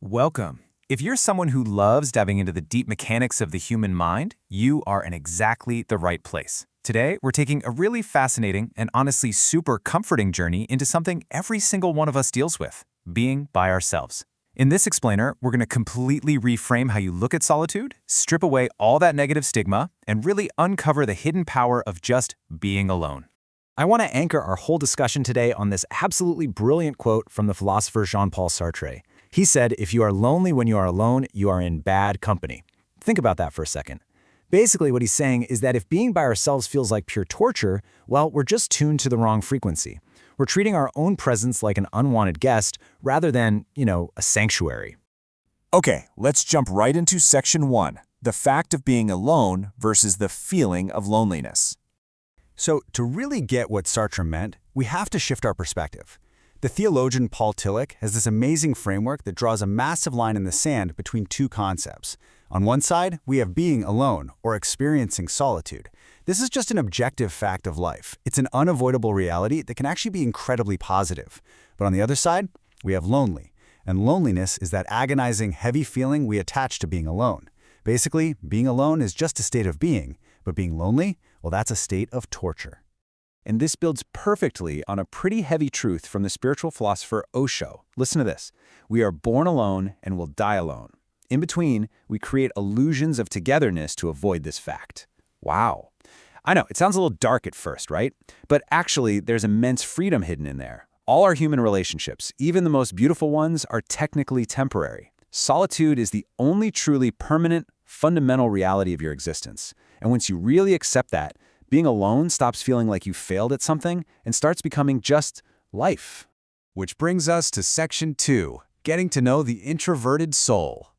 Welcome. If you're someone who loves diving into the deep mechanics of the human mind, you are in exactly the right place. Today, we're taking a really fascinating and honestly super comforting journey into something every single one of us deals with, being by ourselves. In this explainer, we're going to completely reframe how you look at solitude, strip away all that negative stigma, and really uncover the hidden power of just being alone. I want to anchor our whole discussion today on this absolutely brilliant quote from the philosopher Jean-Paul Sartre. He said, "If you are lonely when you are alone, you are in bad company." Think about that for a second. Basically, what he's saying is that if being by ourselves feels like pure torture, well, we're just tuned to the wrong frequency. We're treating our own presence like an unwanted guest rather than, a sanctuary. Okay, let's jump right into section 1, the fact of being alone versus the feeling of loneliness. So, to really get what Sartre meant, we have to shift our perspective. The theologian Paul Tillich has this amazing framework that draws a massive line in the sand between two concepts. On one side, we have being alone, or experiencing solitude. This is just an objective fact of life. It's an unavoidable reality that can actually be incredibly positive. But on the other side, we have lonely. And loneliness is that agonizing, heavy feeling we attach to being alone. Basically, being alone is just a state of being, but being lonely, well, that's a state of torture. And this builds perfectly on a pretty heavy truth from the spiritual philosopher Osho. Listen to this. We are born alone and will die alone. In between, we create illusions of togetherness to avoid this fact. Wow. I know, it sounds a little dark at first, right? But actually, there's immense freedom hidden in there. All our human relationships, even the most beautiful ones, are technically temporary. Solitude is the only truly permanent, fundamental reality of your existence. And once you really accept that, being alone stops feeling like you failed at something and starts becoming just life. Which brings us to section 2, getting to know the introverted soul.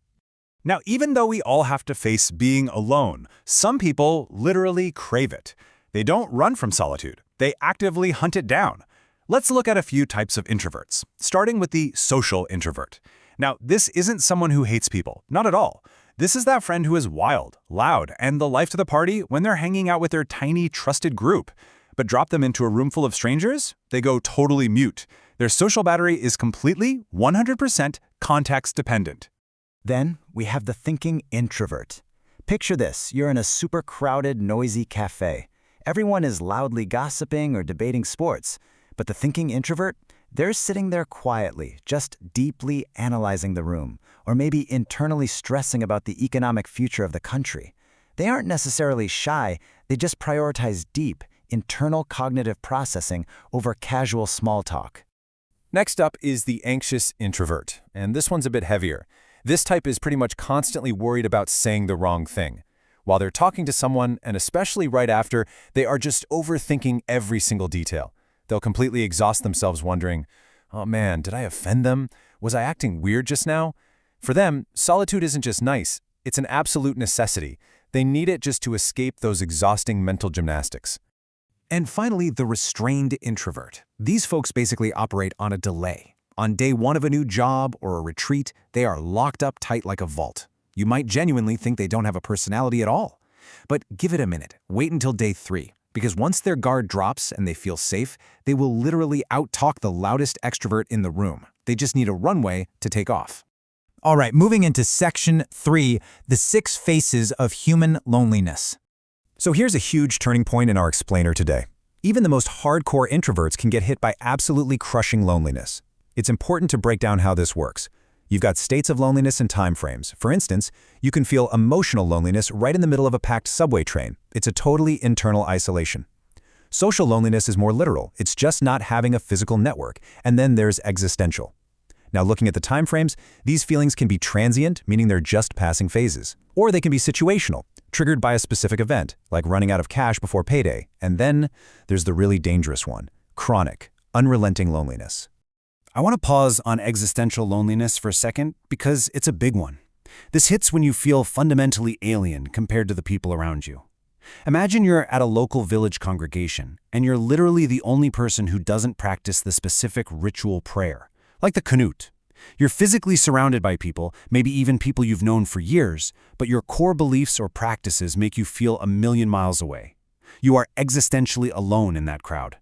Now, even though we all have to face being alone, some people literally crave it. They don't run from solitude. They actively hunt it down. Let's look at a few types of introverts, starting with the social introvert. Now, this isn't someone who hates people, not at all. This is that friend who is wild, loud, and the life to the party when they're hanging out with their tiny, trusted group. But drop them into a room full of strangers, they go totally mute. Their social battery is completely, 100% context-dependent. Then we have the thinking introvert. Picture this, you're in a super crowded, noisy cafe. Everyone is loudly gossiping or debating sports. But the thinking introvert, they're sitting there quietly, just deeply analyzing the room, or maybe internally stressing about the economic future of the country. They aren't necessarily shy, they just prioritize deep, internal cognitive processing over casual small talk. Next up is the anxious introvert, and this one's a bit heavier. This type is pretty much constantly worried about saying the wrong thing. While they're talking to someone, and especially right after, they are just overthinking every single detail. They'll completely exhaust themselves wondering, oh man, did I offend them? Was I acting weird just now? For them, solitude isn't just nice, it's an absolute necessity. They need it just to escape those exhausting mental gymnastics. And finally, the restrained introvert. These folks basically operate on a delay. On day one of a new job or a retreat, they are locked up tight like a vault. You might genuinely think they don't have a personality at all. But give it a minute. Wait until day 3. Because once their guard drops and they feel safe, they will literally out-talk the loudest extrovert in the room. They just need a runway to take off. All right, moving into section 3, the 6 faces of human loneliness. So here's a huge turning point in our explainer today. Even the most hardcore introverts can get hit by absolutely crushing loneliness. It's important to break down how this works. You've got states of loneliness and time frames. For instance, you can feel emotional loneliness right in the middle of a packed subway train. It's a totally internal isolation. Social loneliness is more literal. It's just not having a physical network. And then there's existential. Now, looking at the time frames, these feelings can be transient, meaning they're just passing phases. Or they can be situational, triggered by a specific event, like running out of cash before payday. And then there's the really dangerous one, chronic, unrelenting loneliness. I want to pause on existential loneliness for a second because it's a big one. This hits when you feel fundamentally alien compared to the people around you. Imagine you're at a local village congregation and you're literally the only person who doesn't practice the specific ritual prayer, like the Canute. You're physically surrounded by people, maybe even people you've known for years, but your core beliefs or practices make you feel a million miles away. You are existentially alone in that crowd.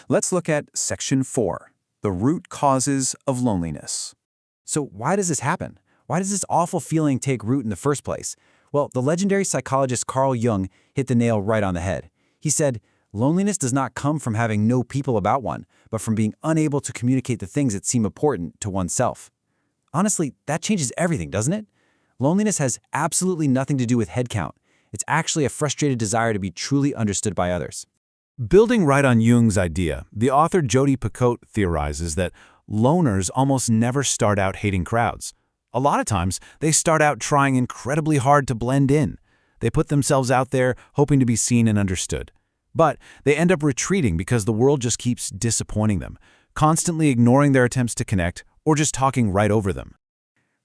Let's look at section 4. The root causes of loneliness. So why does this happen? Why does this awful feeling take root in the first place? Well, the legendary psychologist Carl Jung hit the nail right on the head. He said, loneliness does not come from having no people about one, but from being unable to communicate the things that seem important to oneself. Honestly, that changes everything, doesn't it? Loneliness has absolutely nothing to do with head count. It's actually a frustrated desire to be truly understood by others. Building right on Jung's idea, the author Jodi Picoult theorizes that loners almost never start out hating crowds. A lot of times, they start out trying incredibly hard to blend in. They put themselves out there hoping to be seen and understood. But they end up retreating because the world just keeps disappointing them, constantly ignoring their attempts to connect or just talking right over them.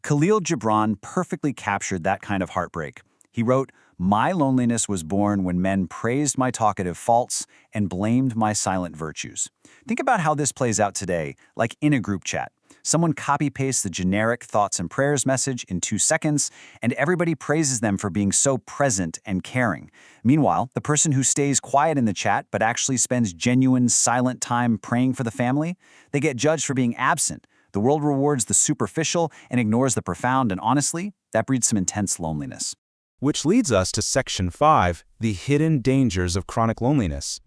Khalil Gibran perfectly captured that kind of heartbreak. He wrote, "My loneliness was born when men praised my talkative faults and blamed my silent virtues." Think about how this plays out today, like in a group chat. Someone copy-pastes the generic thoughts and prayers message in 2 seconds, and everybody praises them for being so present and caring. Meanwhile, the person who stays quiet in the chat but actually spends genuine, silent time praying for the family, they get judged for being absent. The world rewards the superficial and ignores the profound, and honestly, that breeds some intense loneliness. Which leads us to Section 5, the hidden dangers of chronic loneliness.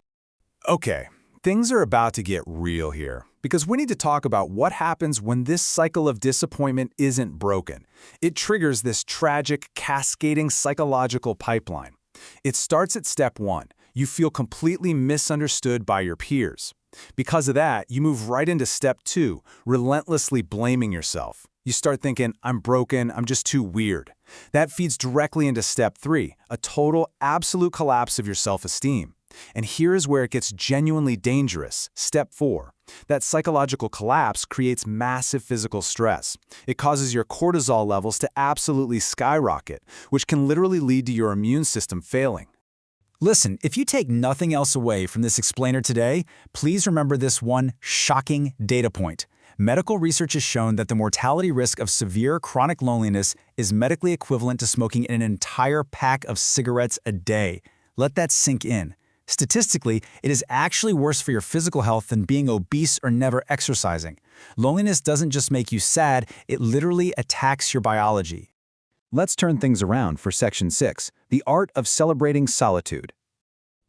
Okay, things are about to get real here, because we need to talk about what happens when this cycle of disappointment isn't broken. It triggers this tragic, cascading psychological pipeline. It starts at step 1. You feel completely misunderstood by your peers. Because of that, you move right into step 2, relentlessly blaming yourself. You start thinking, I'm broken, I'm just too weird. That feeds directly into step 3, a total, absolute collapse of your self-esteem. And here is where it gets genuinely dangerous. Step 4. That psychological collapse creates massive physical stress. It causes your cortisol levels to absolutely skyrocket, which can literally lead to your immune system failing. Listen, if you take nothing else away from this explainer today, please remember this one shocking data point. Medical research has shown that the mortality risk of severe chronic loneliness is medically equivalent to smoking an entire pack of cigarettes a day. Let that sink in. Statistically, it is actually worse for your physical health than being obese or never exercising. Loneliness doesn't just make you sad, it literally attacks your biology. Let's turn things around for Section 6, the art of celebrating solitude.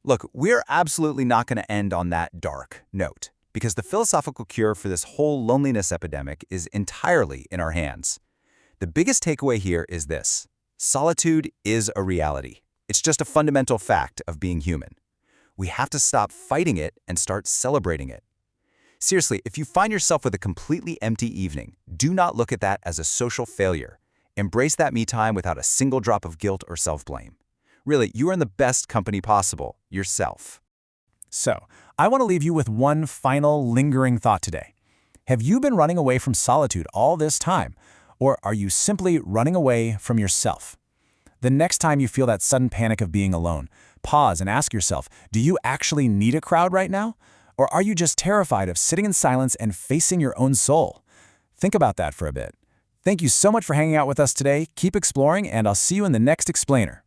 Look, we're absolutely not going to end on that dark note, because the philosophical cure for this whole loneliness epidemic is entirely in our hands. The biggest takeaway here is this: solitude is a reality. It's just a fundamental fact of being human. We have to stop fighting it and start celebrating it. Seriously, if you find yourself with a completely empty evening, do not look at that as a social failure. Embrace that me time without a single drop of guilt or self-blame. Really, you are in the best company possible, yourself. So, I want to leave you with one final lingering thought today. Have you been running away from solitude all this time, or are you simply running away from yourself? The next time you feel that sudden panic of being alone, pause and ask yourself, do you actually need a crowd right now? Or are you just terrified of sitting in silence and facing your own soul? Think about that for a bit. Thank you so much for hanging out with us today. Keep exploring, and I'll see you in the next explainer.